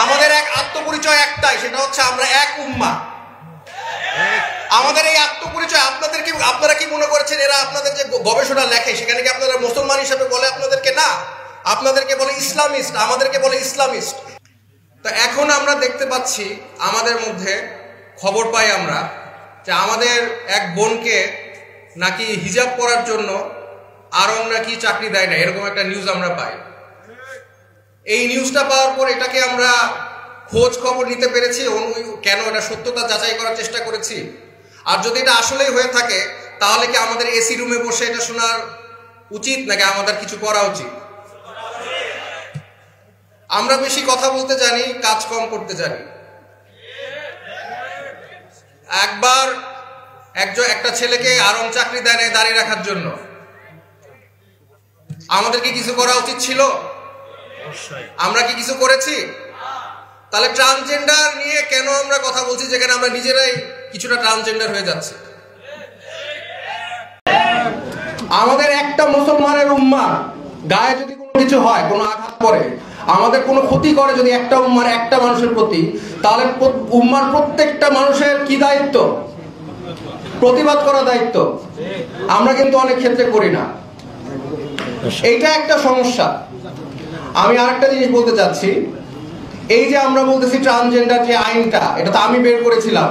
আমাদের এক আত্মপরিচয় একটাই, সেটা হচ্ছে আমরা এক উম্মাহ। আমাদের এই আত্মপরিচয় আপনারা কি মনে করেছেন এরা আপনাদের যে গবেষণা লেখে সেখানে কি আপনারা মুসলমান হিসেবে বলে আপনাদেরকে? না, আপনাদেরকে বলে ইসলামিস্ট, আমাদেরকে বলে ইসলামিস্ট। তো এখন আমরা দেখতে পাচ্ছি আমাদের মধ্যে খবর পাই আমরা যে আমাদের এক বোনকে নাকি হিজাব পরার জন্য আরং নাকি চাকরি দেয় না, এরকম একটা নিউজ আমরা পাই। এই নিউজটা পাওয়ার পর এটাকে আমরা খোঁজ খবর নিতে পেরেছি, কেন এটা সত্যতা যাচাই করার চেষ্টা করেছি। আর যদি এটা আসলেই হয়ে থাকে তাহলে কি আমাদের এসি রুমে বসে এটা শোনার উচিত নাকি আমাদের কিছু করা উচিত? আমরা বেশি কথা বলতে জানি, কাজ কম করতে জানি। একবার একটা ছেলেকে আরং চাকরি দেয় না দাঁড়িয়ে রাখার জন্য, আমাদের কি কিছু করা উচিত ছিল? আমরা কি কিছু করেছি? তাহলে ট্রান্সজেন্ডার নিয়ে কেন আমরা কথা বলছি যেখানে আমরা নিজেরাই কিছুটা ট্রান্সজেন্ডার হয়ে যাচ্ছে? আমাদের একটা মুসলমানের উম্মার গায়ে যদি কোনো কিছু হয়, কোনো আঘাত করে, আমাদের কোনো ক্ষতি করে যদি একটা উম্মার একটা মানুষের প্রতি, তাহলে উম্মার প্রত্যেকটা মানুষের কি দায়িত্ব? প্রতিবাদ করা দায়িত্ব। আমরা কিন্তু অনেক ক্ষেত্রে করি না, এইটা একটা সমস্যা। আমি আরেকটা জিনিস বলতে চাচ্ছি, এই যে আমরা বলতেছি ট্রান্সজেন্ডার যে আইনটা, এটা তো আমি বের করেছিলাম।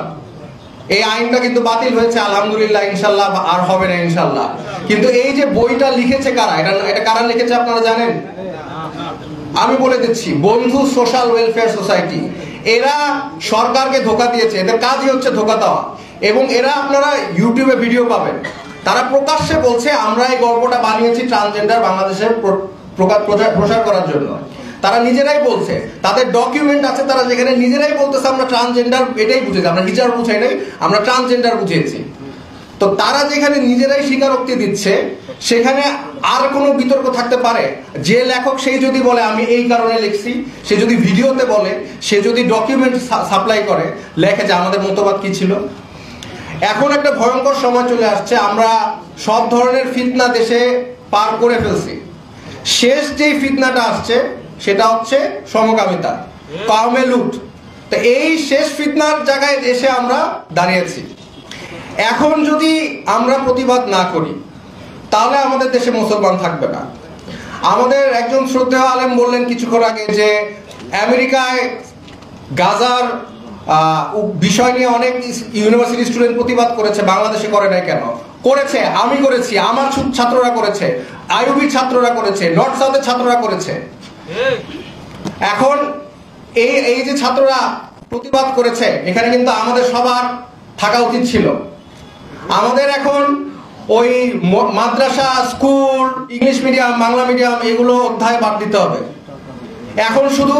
এই আইনটা কিন্তু বাতিল হয়েছে আলহামদুলিল্লাহ, ইনশাল্লাহ আর হবে না ইনশাল্লাহ। কিন্তু এই যে বইটা লিখেছে কারা, এটা কারা লিখেছে আপনারা জানেন? আমি বলে দিচ্ছি, বন্ধু সোশ্যাল ওয়েলফেয়ার সোসাইটি। এরা সরকারকে ধোঁকা দিয়েছে, এদের কাজই হচ্ছে ধোঁকা দেওয়া। এবং এরা আপনারা ইউটিউবে ভিডিও পাবেন, তারা প্রকাশ্যে বলছে আমরা এই গল্পটা বানিয়েছি ট্রান্সজেন্ডার বাংলাদেশের প্রসার করার জন্য। তারা নিজেরাই বলছে, তাদের ডকুমেন্ট আছে, তারা যেখানে নিজেরাই বলতেছে আমরা ট্রান্সজেন্ডার এটাই বুঝেছি, আমরা হিজাব বুঝাই নাই, আমরা ট্রান্সজেন্ডার বুঝিয়েছি। তো তারা যেখানে নিজেরাই স্বীকারোক্তি দিচ্ছে, সেখানে আর কোনো বিতর্ক থাকতে পারে? যে লেখক সেই যদি বলে আমি এই কারণে লিখছি, সে যদি ভিডিওতে বলে, সে যদি ডকুমেন্ট সাপ্লাই করে, লেখে যে আমাদের মতবাদ কি ছিল। এখন একটা ভয়ঙ্কর সময় চলে আসছে, আমরা সব ধরনের ফিতনা দেশে পার করে ফেলছি। শেষ যেই ফিতনাটা আসছে সেটা হচ্ছে সমকামিতা, কাউমে লুট। তো এই শেষ ফিতনার জায়গায় এসে আমরা দাঁড়িয়েছি। এখন যদি আমরা প্রতিবাদ না করি তাহলে আমাদের দেশে মুসলমান থাকবে না। আমাদের একজন শ্রদ্ধেয় আলেম বললেন কিছুক্ষণ আগে যে আমেরিকায় গাজার বিষয় নিয়ে অনেক ইউনিভার্সিটি স্টুডেন্ট প্রতিবাদ করেছে, বাংলাদেশে করে নাই কেন? করেছে, আমি করেছি, আমার ছাত্ররা করেছে, আইইউবির ছাত্ররা করেছে, নর্থ সাউথের ছাত্ররা করেছে। এখন এই যে ছাত্ররা প্রতিবাদ করেছে, এখানে কিন্তু আমাদের সবার থাকা উচিত ছিল। আমাদের এখন ওই মাদ্রাসা, school, English medium, Bangla medium এগুলো অধ্যায় বাদ দিতে হবে। এখন শুধু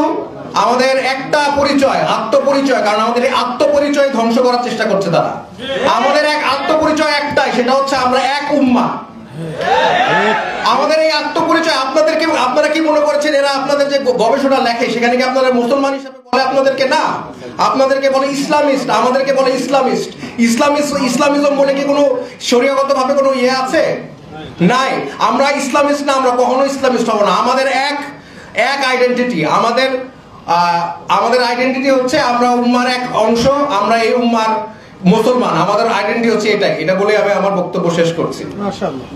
আমাদের একটা পরিচয়, আত্মপরিচয়, কারণ আমাদের এই আত্মপরিচয় ধ্বংস করার চেষ্টা করছে তারা। আমাদের এক আত্মপরিচয় একটাই, সেটা হচ্ছে আমরা এক উম্মাহ। আমাদের এই আত্মপরিচয় আপনারা কি মনে করেছেন এরা আপনাদের যে গবেষণা লেখে সেখানে কি আপনারা মুসলমান হিসেবে বলে আপনাদেরকে? না, আপনাদেরকে বলে ইসলামিস্ট, আমাদেরকে বলে ইসলামিস্ট। ইসলামিজম বলে কি কোনো শরীয়গত ভাবে কোনো ইয়ে আছে? নাই। আমরা ইসলামিস্ট না, আমরা কখনো ইসলামিস্ট হব না। আমাদের এক আইডেন্টিটি, আমাদের আইডেন্টিটি হচ্ছে আমরা উম্মার এক অংশ, আমরা এই উম্মার মুসলমান। আমাদের আইডেন্টিটি হচ্ছে এটাই। এটা বলে আমি আমার বক্তব্য শেষ করছি। মাশাআল্লাহ।